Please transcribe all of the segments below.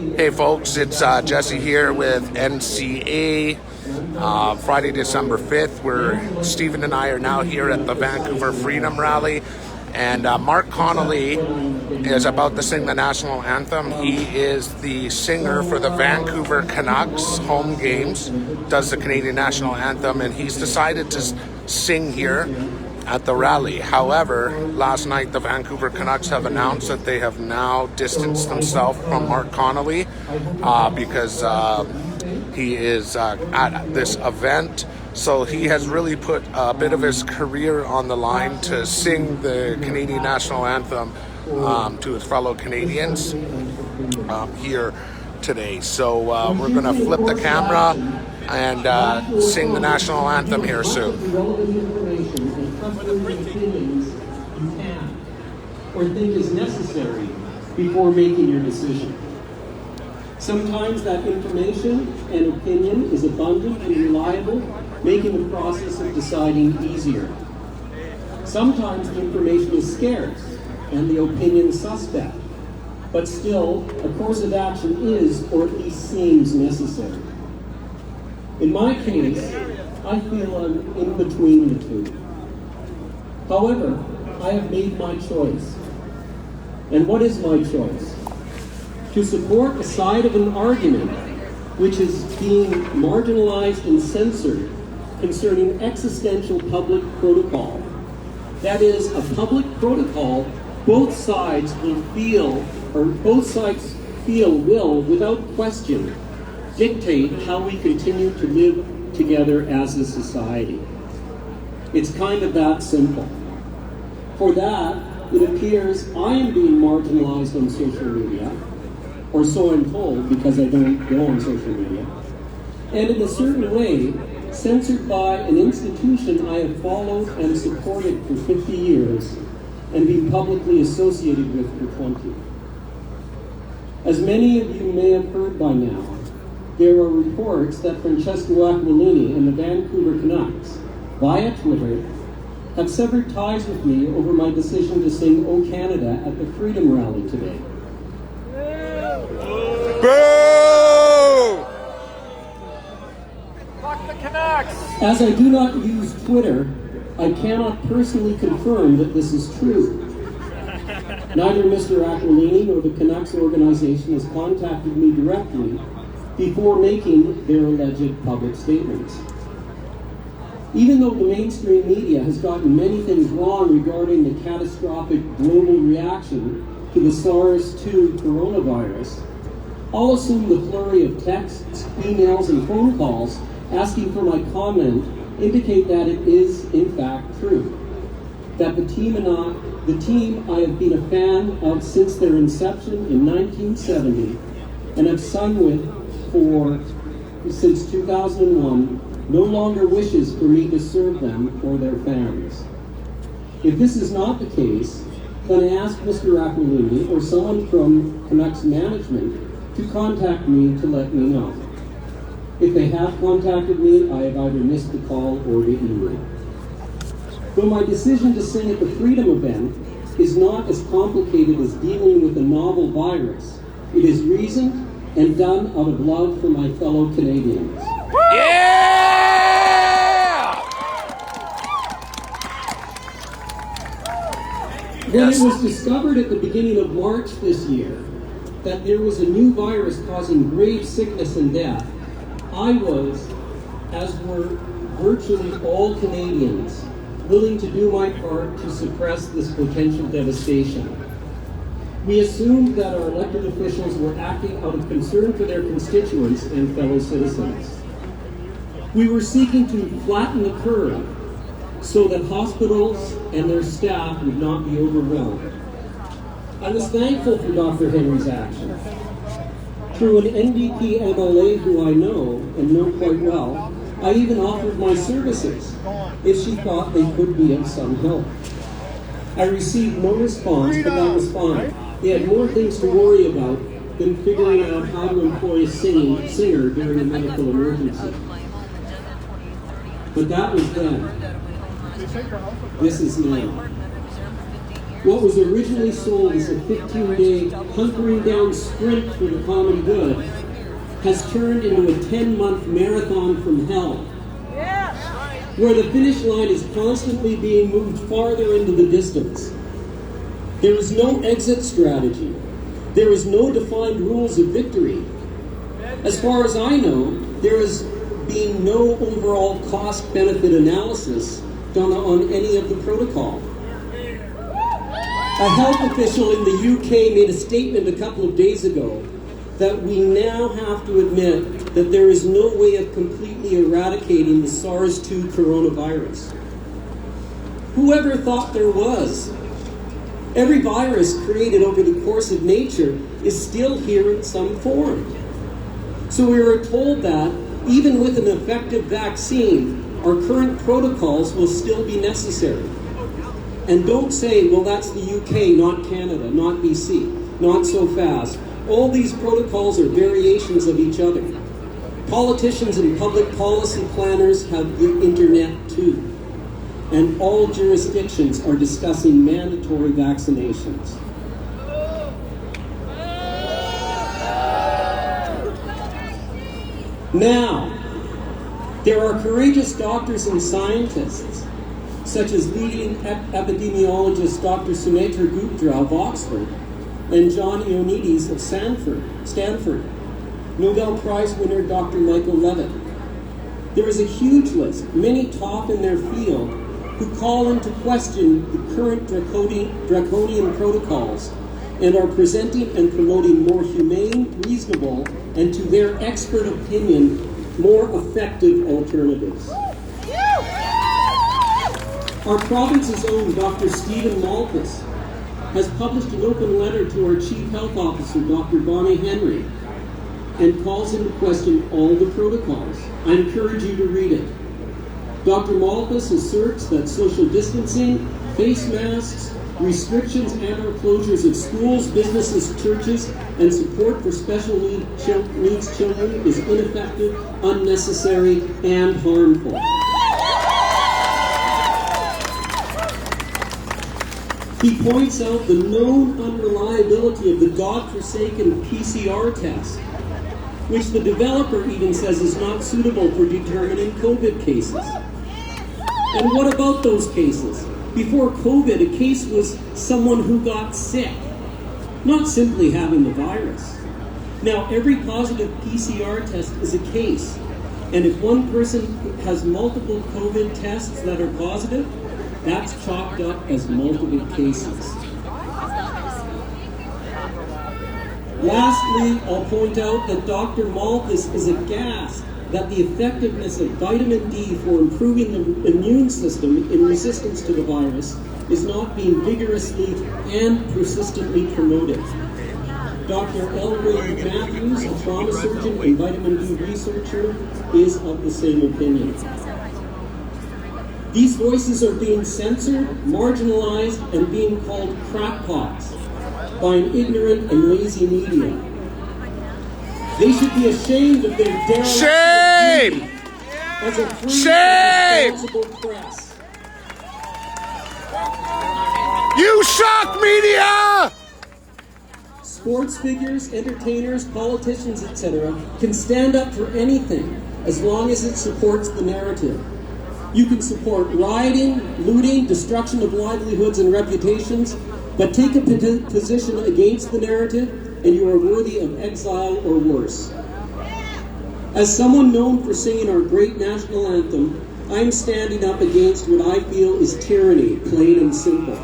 Hey folks, it's Jesse here with NCA. Friday, December 5th, Stephen and I are now here at the Vancouver Freedom Rally, and Mark Connolly is about to sing the national anthem. He is the singer for the Vancouver Canucks home games, does the Canadian national anthem, and he's decided to sing here at the rally. However, last night the Vancouver Canucks have announced that they have now distanced themselves from Mark Connolly because he is at this event. So he has really put a bit of his career on the line to sing the Canadian national anthem to his fellow Canadians here today. So we're going to flip the camera and sing the national anthem here soon. Or think is necessary before making your decision. Sometimes that information and opinion is abundant and reliable, making the process of deciding easier. Sometimes the information is scarce and the opinion suspect, but still a course of action is, or at least seems, necessary. In my case, I feel I'm in between the two. However, I have made my choice. And what is my choice? To support a side of an argument which is being marginalized and censored concerning existential public protocol. That is, a public protocol both sides will, without question, dictate how we continue to live together as a society. It's kind of that simple. For that, it appears I am being marginalized on social media, or so I'm told because I don't go on social media, and in a certain way, censored by an institution I have followed and supported for 50 years and been publicly associated with for 20. As many of you may have heard by now, there are reports that Francesco Aquilini and the Vancouver Canucks, via Twitter, have severed ties with me over my decision to sing O Canada at the Freedom Rally today. Boo! Fuck the Canucks! As I do not use Twitter, I cannot personally confirm that this is true. Neither Mr. Aquilini nor the Canucks organization has contacted me directly before making their alleged public statements. Even though the mainstream media has gotten many things wrong regarding the catastrophic global reaction to the SARS-2 coronavirus, I'll assume the flurry of texts, emails, and phone calls asking for my comment indicate that it is, in fact, true. That the team I have been a fan of since their inception in 1970 and have sung with since 2001 no longer wishes for me to serve them or their fans. If this is not the case, then I ask Mr. Aquilini or someone from Canucks management to contact me to let me know. If they have contacted me, I have either missed the call or the email. Though my decision to sing at the Freedom event is not as complicated as dealing with a novel virus, it is reasoned and done out of love for my fellow Canadians. Yeah! When it was discovered at the beginning of March this year that there was a new virus causing grave sickness and death, I was, as were virtually all Canadians, willing to do my part to suppress this potential devastation. We assumed that our elected officials were acting out of concern for their constituents and fellow citizens. We were seeking to flatten the curve so that hospitals and their staff would not be overwhelmed. I was thankful for Dr. Henry's action. Through an NDP MLA who I know and know quite well, I even offered my services if she thought they could be of some help. I received no response, but that was fine. They had more things to worry about than figuring out how to employ a singer during a medical emergency. But that was then. This is now. what was originally sold as a 15-day hunkering down sprint for the common good has turned into a 10-month marathon from hell, where the finish line is constantly being moved farther into the distance. There is no exit strategy. There is no defined rules of victory. As far as I know, there has been no overall cost-benefit analysis done on any of the protocol. A health official in the UK made a statement a couple of days ago that we now have to admit that there is no way of completely eradicating the SARS-2 coronavirus. Whoever thought there was? Every virus created over the course of nature is still here in some form. So we were told that, even with an effective vaccine, our current protocols will still be necessary. And don't say, well, that's the UK, not Canada, not BC, not so fast. All these protocols are variations of each other. Politicians and public policy planners have the internet too. And all jurisdictions are discussing mandatory vaccinations. Now, there are courageous doctors and scientists, such as leading epidemiologist Dr. Sunetra Gupta of Oxford and John Ioannidis of Stanford, Nobel Prize winner Dr. Michael Levitt. There is a huge list, many top in their field, who call into question the current draconian protocols and are presenting and promoting more humane, reasonable, and to their expert opinion, more effective alternatives. Our province's own Dr. Stephen Malthus has published an open letter to our Chief Health Officer, Dr. Bonnie Henry, and calls into question all the protocols. I encourage you to read it. Dr. Malthus asserts that social distancing, face masks, restrictions and or closures of schools, businesses, churches, and support for special needs children is ineffective, unnecessary, and harmful. He points out the known unreliability of the godforsaken PCR test, which the developer even says is not suitable for determining COVID cases. And what about those cases? Before COVID, a case was someone who got sick, not simply having the virus. Now, every positive PCR test is a case, and if one person has multiple COVID tests that are positive, that's chalked up as multiple cases. Lastly, I'll point out that Dr. Malthus is aghast that the effectiveness of vitamin D for improving the immune system in resistance to the virus is not being vigorously and persistently promoted. Dr. Elroy Matthews, a trauma surgeon and vitamin D researcher, is of the same opinion. These voices are being censored, marginalized, and being called crackpots by an ignorant and lazy media. They should be ashamed of their dereliction duty as a free and responsible press. You shock media! Sports figures, entertainers, politicians, etc. can stand up for anything as long as it supports the narrative. You can support rioting, looting, destruction of livelihoods and reputations, but take a position against the narrative and you are worthy of exile or worse. As someone known for singing our great national anthem, I am standing up against what I feel is tyranny, plain and simple.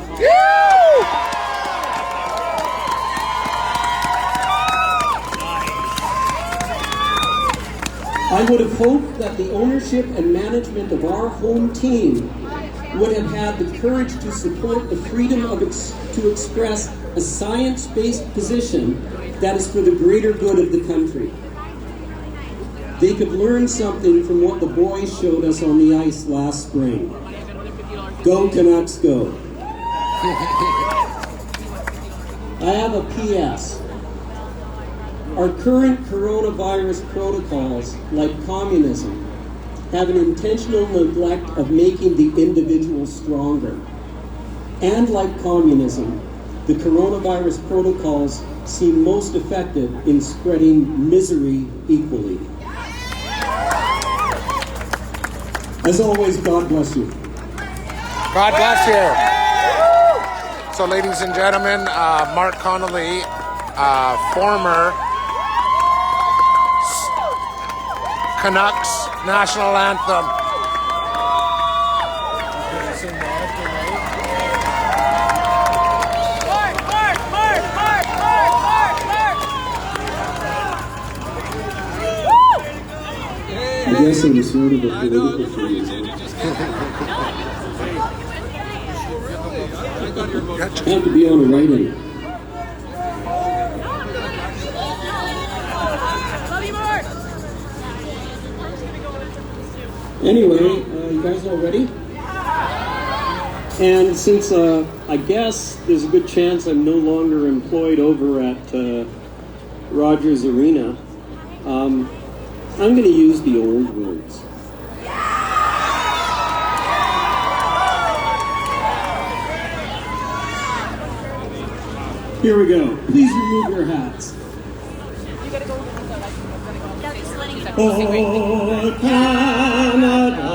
I would have hoped that the ownership and management of our home team would have had the courage to support the freedom to express a science-based position that is for the greater good of the country. They could learn something from what the boys showed us on the ice last spring. Go Canucks, go. I have a PS. Our current coronavirus protocols, like communism, have an intentional neglect of making the individual stronger. And like communism, the coronavirus protocols seem most effective in spreading misery equally. As always, God bless you. God bless you. So, ladies and gentlemen, Mark Connolly, former Canucks national anthem. I guess I'm sort of a political freak. I have to be on the right end. Anyway, you guys all ready? And since I guess there's a good chance I'm no longer employed over at Rogers Arena, I'm going to use the old words. Here we go. Please remove your hats. Oh, Canada,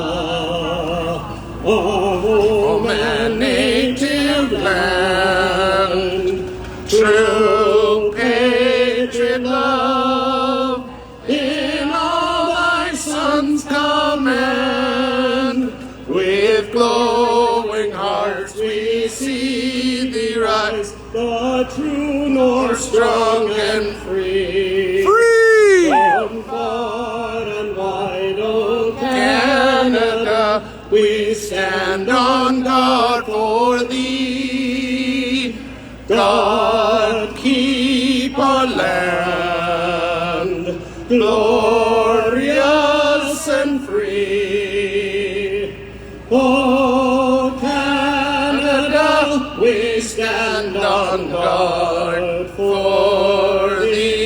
our home and native land, true patriot love, in all thy sons' command, with glowing hearts we see thee rise, the true north, strong and free. From far and wide, O Canada, we stand on guard for thee. God keep our land glorious and free. O Canada, we stand on guard for thee.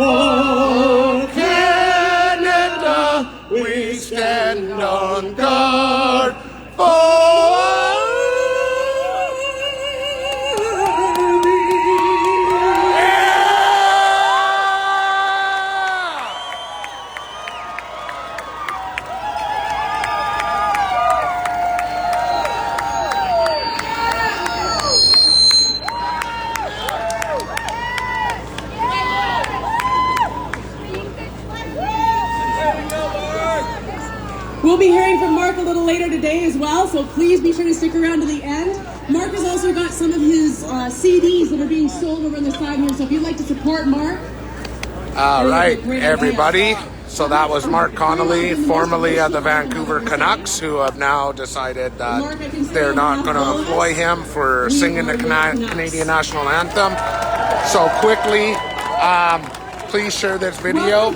Oh, Canada, we stand on guard for We'll be hearing from Mark a little later today as well, so please be sure to stick around to the end. Mark has also got some of his CDs that are being sold over on the side here, so if you'd like to support Mark. All right, everybody. So that was Mark Connolly, formerly of the Vancouver Canucks, who have now decided that they're not going to employ him for singing the Canadian national anthem. So quickly, please share this video.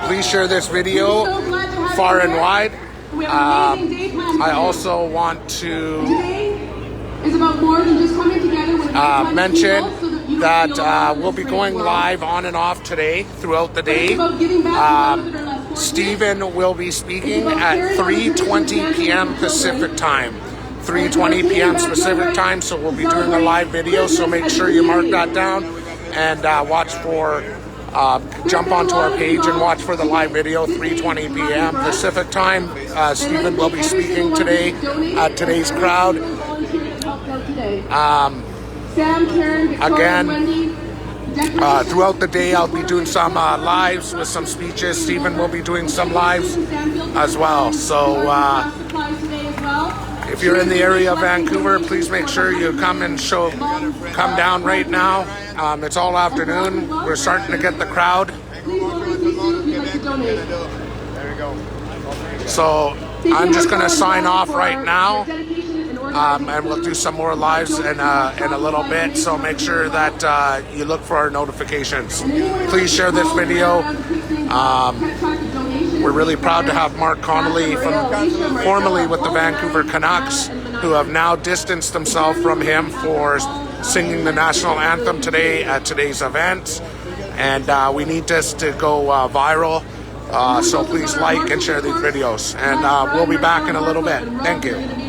Please share this video far and wide. I also want to mention that we'll be going live on and off today throughout the day. Stephen will be speaking at 3:20 p.m. Pacific time. 3:20 p.m. Pacific time, so we'll be doing a live video, so make sure you mark that down and watch for jump onto our page and watch for the live video, 3:20 p.m. Pacific time. Stephen will be speaking today at today's crowd. Again, throughout the day I'll be doing some lives with some speeches. Stephen will be doing some lives as well. So if you're in the area of Vancouver, please make sure you come down right now. It's all afternoon. We're starting to get the crowd. So I'm just going to sign off right now, and we'll do some more lives in a little bit. So make sure that you look for our notifications. Please share this video. We're really proud to have Mark Connolly, formerly with the Vancouver Canucks, who have now distanced themselves from him for singing the national anthem today at today's event. And we need this to go viral. So please like and share these videos. And we'll be back in a little bit. Thank you.